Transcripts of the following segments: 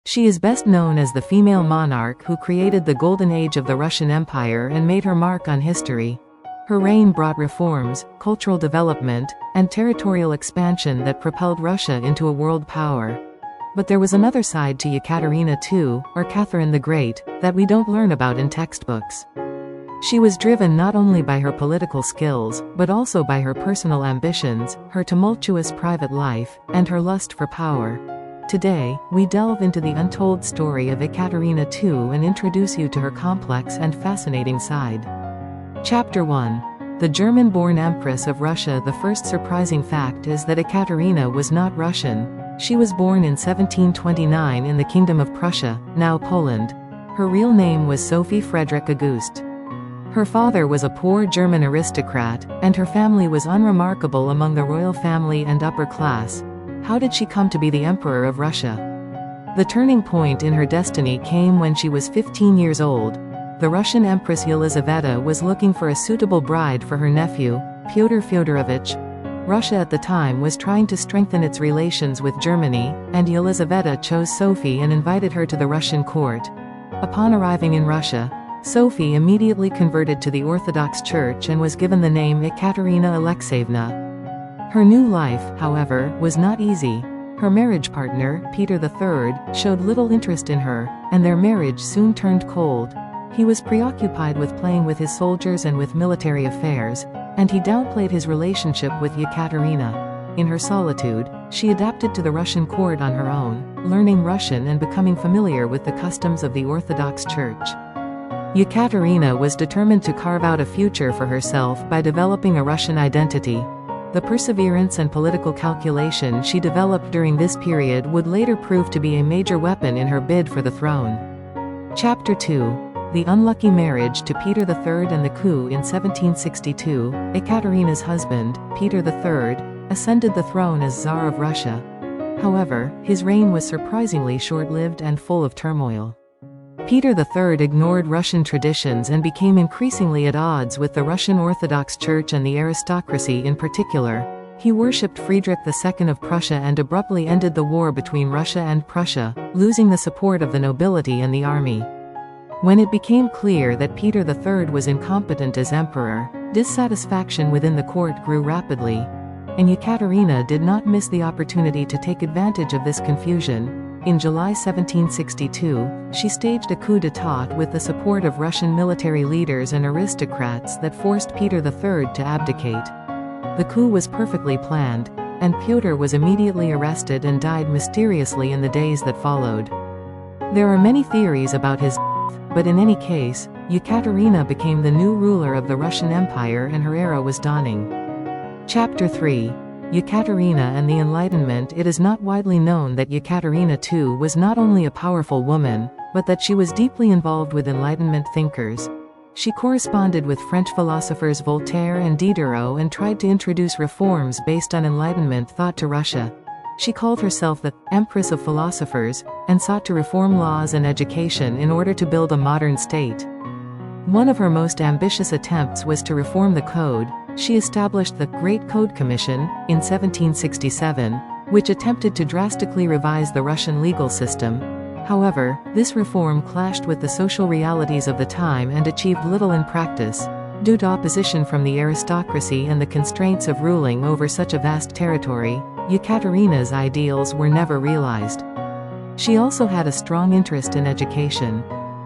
She is best known as the female monarch who created the golden age of the Russian Empire and made her mark on history. Her reign brought reforms, cultural development, and territorial expansion that propelled Russia into a world power. But there was another side to Yekaterina II, or Catherine the Great, that we don't learn about in textbooks. She was driven not only by her political skills, but also by her personal ambitions, her tumultuous private life, and her lust for power. Today, we delve into the untold story of Ekaterina II and introduce you to her complex and fascinating side. Chapter 1. The German-born Empress of Russia. The first surprising fact is that Ekaterina was not Russian. She was born in 1729 in the Kingdom of Prussia, now Poland. Her real name was Sophie Frederick Auguste. Her father was a poor German aristocrat, and her family was unremarkable among the royal family and upper class. How did she come to be the Emperor of Russia? The turning point in her destiny came when she was 15 years old. The Russian Empress Yelizaveta was looking for a suitable bride for her nephew, Pyotr Fyodorovich. Russia at the time was trying to strengthen its relations with Germany, and Yelizaveta chose Sophie and invited her to the Russian court. Upon arriving in Russia, Sophie immediately converted to the Orthodox Church and was given the name Ekaterina Alexeyevna. Her new life, however, was not easy. Her marriage partner, Peter III, showed little interest in her, and their marriage soon turned cold. He was preoccupied with playing with his soldiers and with military affairs, and he downplayed his relationship with Yekaterina. In her solitude, she adapted to the Russian court on her own, learning Russian and becoming familiar with the customs of the Orthodox Church. Yekaterina was determined to carve out a future for herself by developing a Russian identity. The perseverance and political calculation she developed during this period would later prove to be a major weapon in her bid for the throne. Chapter 2. The unlucky marriage to Peter III and the coup in 1762. Ekaterina's husband, Peter III, ascended the throne as Tsar of Russia. However, his reign was surprisingly short-lived and full of turmoil. Peter III ignored Russian traditions and became increasingly at odds with the Russian Orthodox Church and the aristocracy in particular. He worshipped Friedrich II of Prussia and abruptly ended the war between Russia and Prussia, losing the support of the nobility and the army. When it became clear that Peter III was incompetent as emperor, dissatisfaction within the court grew rapidly. And Yekaterina did not miss the opportunity to take advantage of this confusion. In July 1762, she staged a coup d'état with the support of Russian military leaders and aristocrats that forced Peter III to abdicate. The coup was perfectly planned, and Pyotr was immediately arrested and died mysteriously in the days that followed. There are many theories about his death, but in any case, Yekaterina became the new ruler of the Russian Empire and her era was dawning. Chapter 3. Yekaterina and the Enlightenment. It is not widely known that Yekaterina II was not only a powerful woman, but that she was deeply involved with Enlightenment thinkers. She corresponded with French philosophers Voltaire and Diderot and tried to introduce reforms based on Enlightenment thought to Russia. She called herself the Empress of Philosophers, and sought to reform laws and education in order to build a modern state. One of her most ambitious attempts was to reform the code. She established the Great Code Commission, in 1767, which attempted to drastically revise the Russian legal system. However, this reform clashed with the social realities of the time and achieved little in practice, due to opposition from the aristocracy and the constraints of ruling over such a vast territory. Yekaterina's ideals were never realized. She also had a strong interest in education.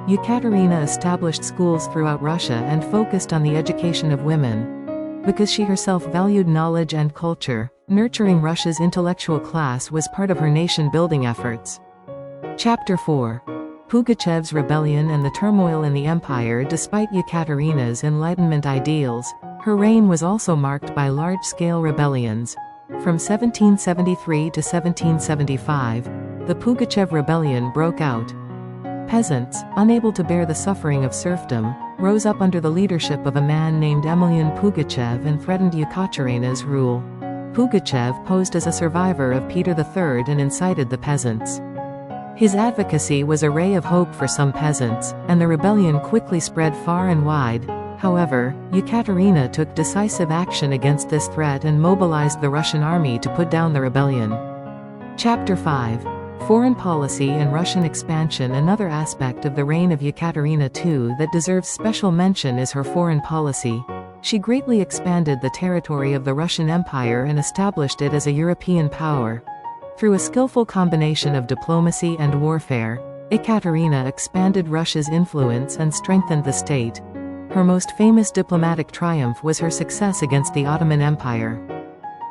Yekaterina established schools throughout Russia and focused on the education of women. Because she herself valued knowledge and culture, nurturing Russia's intellectual class was part of her nation-building efforts. Chapter 4. Pugachevs Rebellion and the turmoil in the empire. Despite Yekaterina's Enlightenment ideals, her reign was also marked by large-scale rebellions. From 1773 to 1775, the Pugachev Rebellion broke out. Peasants, unable to bear the suffering of serfdom, rose up under the leadership of a man named Emelian Pugachev and threatened Yekaterina's rule. Pugachev posed as a survivor of Peter III and incited the peasants. His advocacy was a ray of hope for some peasants, and the rebellion quickly spread far and wide. However, Yekaterina took decisive action against this threat and mobilized the Russian army to put down the rebellion. Chapter 5. Foreign policy and Russian expansion. Another aspect of the reign of Yekaterina II that deserves special mention is her foreign policy. She greatly expanded the territory of the Russian Empire and established it as a European power. Through a skillful combination of diplomacy and warfare, Ekaterina expanded Russia's influence and strengthened the state. Her most famous diplomatic triumph was her success against the Ottoman Empire.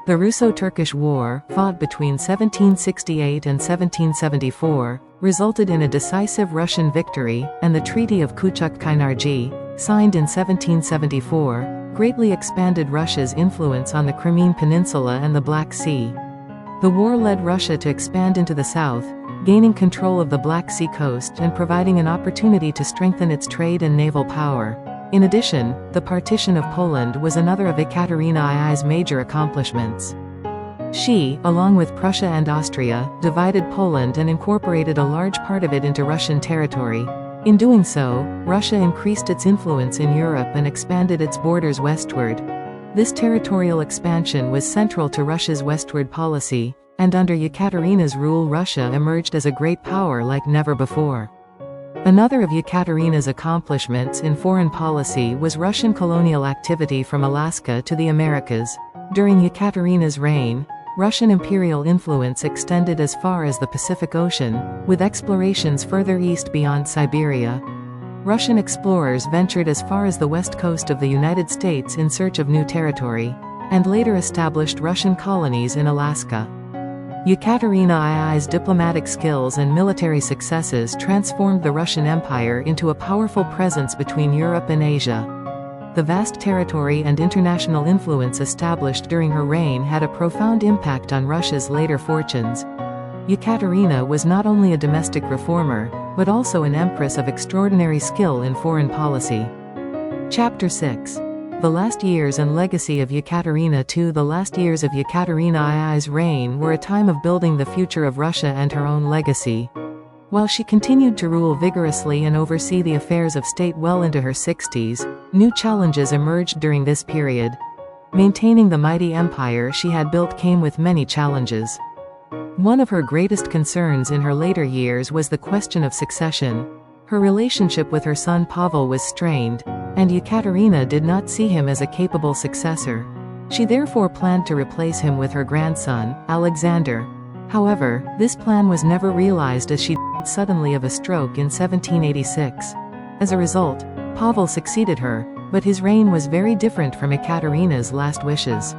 The Russo-Turkish War, fought between 1768 and 1774, resulted in a decisive Russian victory, and the Treaty of Kuchuk-Kainarji, signed in 1774, greatly expanded Russia's influence on the Crimean Peninsula and the Black Sea. The war led Russia to expand into the south, gaining control of the Black Sea coast and providing an opportunity to strengthen its trade and naval power. In addition, the partition of Poland was another of Ekaterina II's major accomplishments. She, along with Prussia and Austria, divided Poland and incorporated a large part of it into Russian territory. In doing so, Russia increased its influence in Europe and expanded its borders westward. This territorial expansion was central to Russia's westward policy, and under Yekaterina's rule Russia emerged as a great power like never before. Another of Yekaterina's accomplishments in foreign policy was Russian colonial activity from Alaska to the Americas. During Yekaterina's reign, Russian imperial influence extended as far as the Pacific Ocean, with explorations further east beyond Siberia. Russian explorers ventured as far as the west coast of the United States in search of new territory, and later established Russian colonies in Alaska. Yekaterina II's diplomatic skills and military successes transformed the Russian Empire into a powerful presence between Europe and Asia. The vast territory and international influence established during her reign had a profound impact on Russia's later fortunes. Yekaterina was not only a domestic reformer, but also an empress of extraordinary skill in foreign policy. Chapter 6. The last years and legacy of Yekaterina II. The last years of Yekaterina II's reign were a time of building the future of Russia and her own legacy. While she continued to rule vigorously and oversee the affairs of state well into her 60s, new challenges emerged during this period. Maintaining the mighty empire she had built came with many challenges. One of her greatest concerns in her later years was the question of succession. Her relationship with her son Pavel was strained, and Yekaterina did not see him as a capable successor. She therefore planned to replace him with her grandson, Alexander. However, this plan was never realized as she died suddenly of a stroke in 1786. As a result, Pavel succeeded her, but his reign was very different from Ekaterina's last wishes.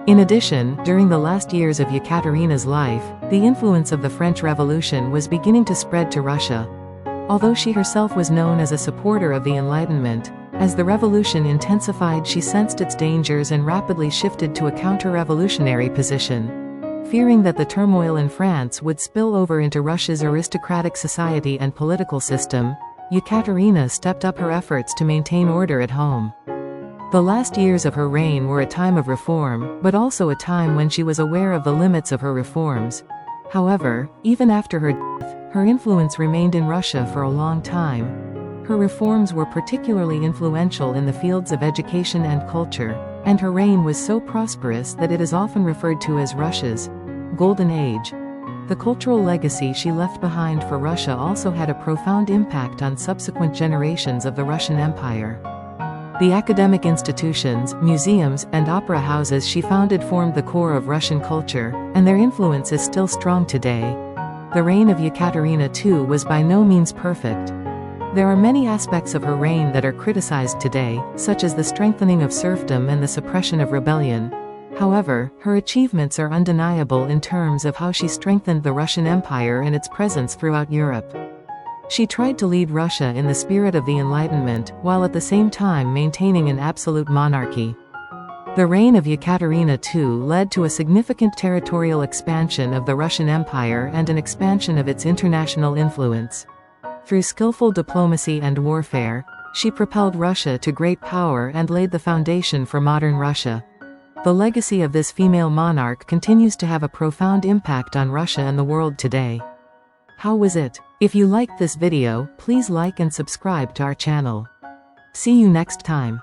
In addition, during the last years of Yekaterina's life, the influence of the French Revolution was beginning to spread to Russia. Although she herself was known as a supporter of the Enlightenment, as the revolution intensified she sensed its dangers and rapidly shifted to a counter-revolutionary position. Fearing that the turmoil in France would spill over into Russia's aristocratic society and political system, Yekaterina stepped up her efforts to maintain order at home. The last years of her reign were a time of reform, but also a time when she was aware of the limits of her reforms. However, even after her death, her influence remained in Russia for a long time. Her reforms were particularly influential in the fields of education and culture, and her reign was so prosperous that it is often referred to as Russia's Golden Age. The cultural legacy she left behind for Russia also had a profound impact on subsequent generations of the Russian Empire. The academic institutions, museums, and opera houses she founded formed the core of Russian culture, and their influence is still strong today. The reign of Yekaterina II was by no means perfect. There are many aspects of her reign that are criticized today, such as the strengthening of serfdom and the suppression of rebellion. However, her achievements are undeniable in terms of how she strengthened the Russian Empire and its presence throughout Europe. She tried to lead Russia in the spirit of the Enlightenment, while at the same time maintaining an absolute monarchy. The reign of Yekaterina II led to a significant territorial expansion of the Russian Empire and an expansion of its international influence. Through skillful diplomacy and warfare, she propelled Russia to great power and laid the foundation for modern Russia. The legacy of this female monarch continues to have a profound impact on Russia and the world today. How was it? If you liked this video, please like and subscribe to our channel. See you next time.